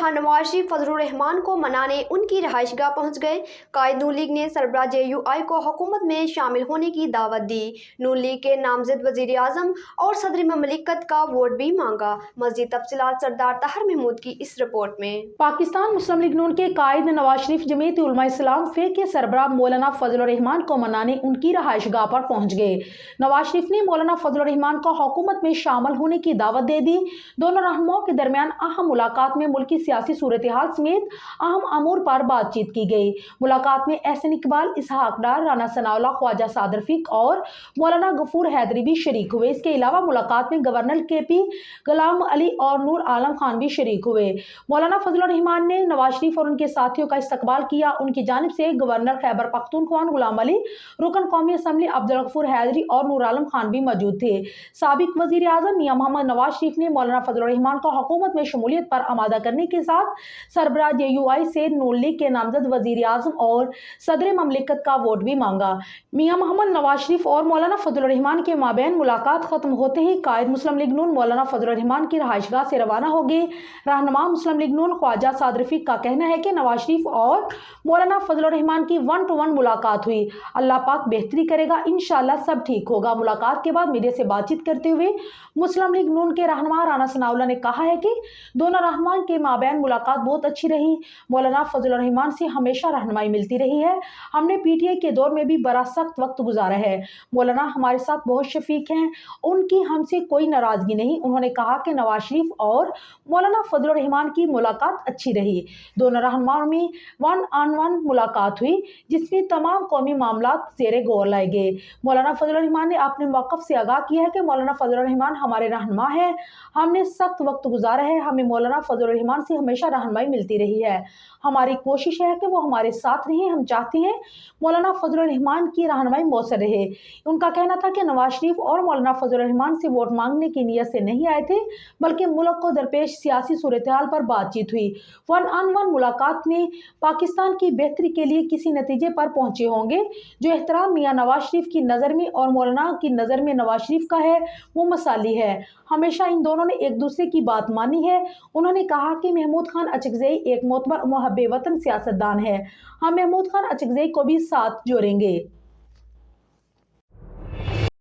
जहां नवाज शरीफ फजलुर रहमान को मनाने उनकी रहायशगाह पहुंच गए। कायद नून लीग ने सरबराह JUI को हुकूमत में शामिल होने की दावत दी। नून लीग के नामजद वजीर आजम और सदर ममलिकत का वोट भी मांगा। मज़ीद तफसीलात सरदार ताहिर महमूद की इस रिपोर्ट में। पाकिस्तान मुस्लिम लीग नून के कायद नवाज शरीफ जमीयत उलमा इस्लाम फे के सरबराह मौलाना फजलुर रहमान को मनाने उनकी रहायशगाह पर पहुंच गए। नवाज शरीफ ने मौलाना फजलुर रहमान को हुकूमत में शामिल होने की दावत दे दी। दोनों रहनुमाओं के दरमियान अहम मुलाकात में मुल्की सियासी सूरत हाल समेत अहम अमूर पर बातचीत की गई। मुलाकात में एहसन इकबाल, इसहाक डार, राना सनाउल्लाह, ख्वाजा साद रफीक और मौलाना गफूर हैदरी भी शरीक हुए। इसके अलावा मुलाकात में गवर्नर KP गुलाम अली और नूर आलम खान भी शरीक हुए। मौलाना फजलुर रहमान ने नवाज शरीफ और उनके साथियों का इस्तकबाल किया। उनकी जानिब से गवर्नर खैबर पख्तूनख्वा गुलाम अली, रुकन कौमी असम्बली अब्दुल गफूर हैदरी और नूर आलम खान भी मौजूद थे। साबिक वजीर आजम मियां मोहम्मद नवाज शरीफ ने मौलाना फजलुर रहमान को हुकूमत में शमूलियत पर आमादा करने के साथ सरबराह JUI से नून लीग के नामजद वजीर आजम और सदर ममलिकत का वोट भी मांगा। मियां मोहम्मद नवाज शरीफ और मौलाना फजलुर रहमान के माबैन मुलाकात खत्म होते ही कायद मुस्लिम लीग नून मौलाना फजलुर रहमान की रहायशगाह से रवाना हो गए। रहनुमा मुस्लिम लीग नून ख्वाजा साद रफीक का कहना है कि नवाज शरीफ और मौलाना फजलुर रहमान की 1-to-1 मुलाकात हुई। अल्लाह पाक बेहतरी करेगा, इंशाअल्लाह सब ठीक होगा। मुलाकात के बाद मीडिया से बातचीत करते हुए मुस्लिम लीग नून के रहनुमा राना सनाउल्लाह ने कहा है कि दोनों रहनुमा के माबैन मुलाकात बहुत अच्छी रही। मौलाना फजलुर रहमान से हमेशा रहनुमाई मिलती रही है। हमने PTI के दौर में भी बड़ा सख्त वक्त गुजारा है। मौलाना हमारे साथ बहुत शफीक हैं, उनकी हमसे कोई नाराजगी नहीं। उन्होंने कहा कि नवाज शरीफ और मौलाना फजलुर रहमान की मुलाकात अच्छी रही। दोनों रहनुमाओं में 1-on-1 मुलाकात हुई जिसमें तमाम कौमी मामला ज़ेरे गौर लाए गए। मौलाना फजलुर रहमान ने अपने मौक़िफ़ से आगाह किया है कि मौलाना फजलुर रहमान हमारे रहनुमा हैं। हमने सख्त वक्त गुजारा है। हमें मौलाना फजलुर रहमान से हमेशा रहनुमाई मिलती रही है। हमारी कोशिश है कि वो हमारे साथ रहें। हम चाहते हैं मौलाना फजलुर रहमान की रहनुमाई मौसर रहे। उनका कहना था कि नवाज शरीफ और मौलाना फजलुर रहमान से वोट मांगने की नीयत से नहीं आए थे, बल्कि मुल्क को दरपेश सियासी सूरत हाल पर बातचीत हुई। 1-on-1 मुलाकात में पाकिस्तान की बेहतरी के लिए किसी नतीजे पर पहुंचे होंगे। जो एहतराम मियां नवाज शरीफ की नज़र में और मौलाना की नज़र में नवाज शरीफ का है वो मसाली है। हमेशा इन दोनों ने एक दूसरे की बात मानी है। उन्होंने कहा कि महमूद खान अचकज़ई एक मोतबर मुहब्बे वतन सियासतदान है। हम महमूद खान अचकज़ई को भी साथ जोड़ेंगे।